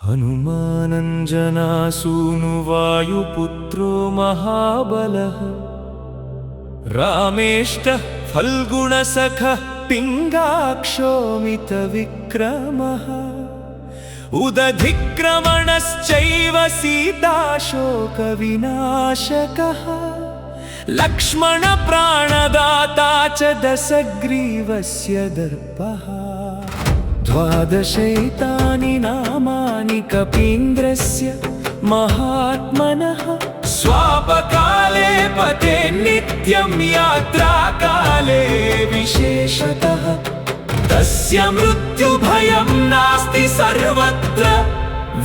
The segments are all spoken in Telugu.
हनुमानञ्जनासूनु वायुपुत्रो महाबलः रामेष्टः फल्गुणसखः पिङ्गाक्षोमितविक्रमः उदधिक्रमणश्चैव सीताशोकविनाशकः लक्ष्मणप्राणदाता च दशग्रीवस्य दर्पः द्वादशैतानि नामानि कपीन्द्रस्य महात्मनः स्वापकाले पते नित्यं यात्राकाले विशेषतः तस्य मृत्युभयं नास्ति सर्वत्र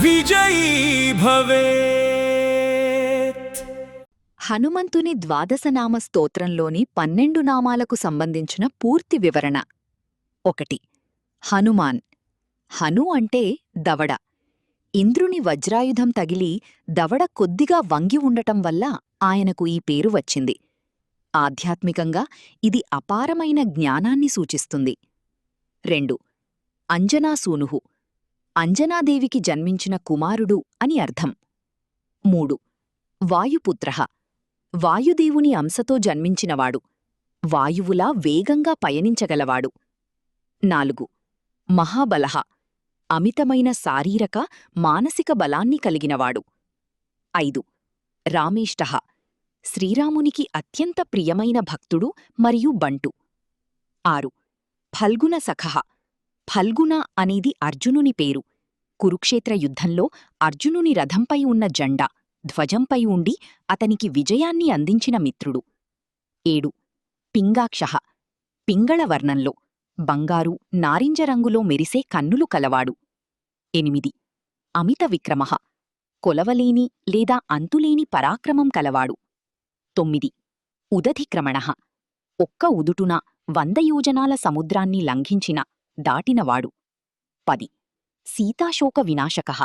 विजयी भवेत्। హనుమంతుని ద్వాదశనామ స్తోత్రంలోని 12 నామాలకు సంబంధించిన పూర్తి వివరణ. 1. హనుమాన్. హను అంటే దవడ. ఇంద్రుని వజ్రాయుధం తగిలి దవడ కొద్దిగా వంగి ఉండటం వల్ల ఆయనకు ఈ పేరు వచ్చింది. ఆధ్యాత్మికంగా ఇది అపారమైన జ్ఞానాన్ని సూచిస్తుంది. 2. అంజనాసూనుః. అంజనాదేవికి జన్మించిన కుమారుడు అని అర్థం. 3. వాయుపుత్రః. వాయుదేవుని అంశతో జన్మించినవాడు. వాయువులా వేగంగా పయనించగలవాడు. 4. మహాబలః. అమితమైన శారీరక మానసిక బలాన్ని కలిగినవాడు. 5. రామేష్టః. శ్రీరామునికి అత్యంత ప్రియమైన భక్తుడు మరియు బంటు. 6. ఫల్గుణ సఖః. ఫల్గుణ అనేది అర్జునుని పేరు. కురుక్షేత్ర యుద్ధంలో అర్జునుని రథంపై ఉన్న జెండా ధ్వజంపై ఉండి అతనికి విజయాన్ని అందించిన మిత్రుడు. 7. పింగాక్షః. పింగళ వర్ణంలో బంగారు నారింజ రంగులో మెరిసే కన్నులు కలవాడు. 8. అమిత విక్రమః. కొలవలేని లేదా అంతులేని పరాక్రమం కలవాడు. 9. ఉదధిక్రమణః. ఒక్క ఉదుటున 100 యోజనాల సముద్రాన్ని లంఘించిన దాటినవాడు. 10. సీతాశోక వినాశకః.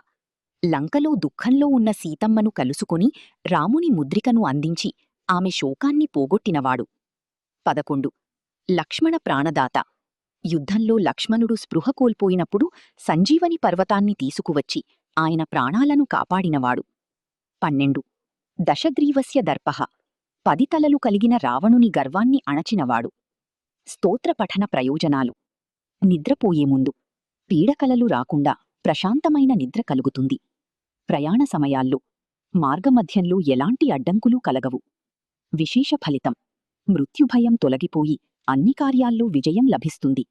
లంకలో దుఃఖంలో ఉన్న సీతమ్మను కలుసుకుని రాముని ముద్రికను అందించి ఆమె శోకాన్ని పోగొట్టినవాడు. 11. లక్ష్మణ ప్రాణదాత. యుద్ధంలో లక్ష్మణుడు స్పృహ కోల్పోయినప్పుడు సంజీవని పర్వతాన్ని తీసుకువచ్చి ఆయన ప్రాణాలను కాపాడినవాడు. 12. దశగ్రీవస్య దర్పః. 10 తలలు కలిగిన రావణుని గర్వాన్ని అణచినవాడు. స్తోత్రపఠన ప్రయోజనాలు. నిద్రపోయే ముందు పీడకలలు రాకుండా ప్రశాంతమైన నిద్ర కలుగుతుంది. ప్రయాణ సమయాల్లో మార్గమధ్యంలో ఎలాంటి అడ్డంకులు కలగవు. విశేష ఫలితం. మృత్యుభయం తొలగిపోయి అన్ని కార్యాల్లో విజయం లభిస్తుంది.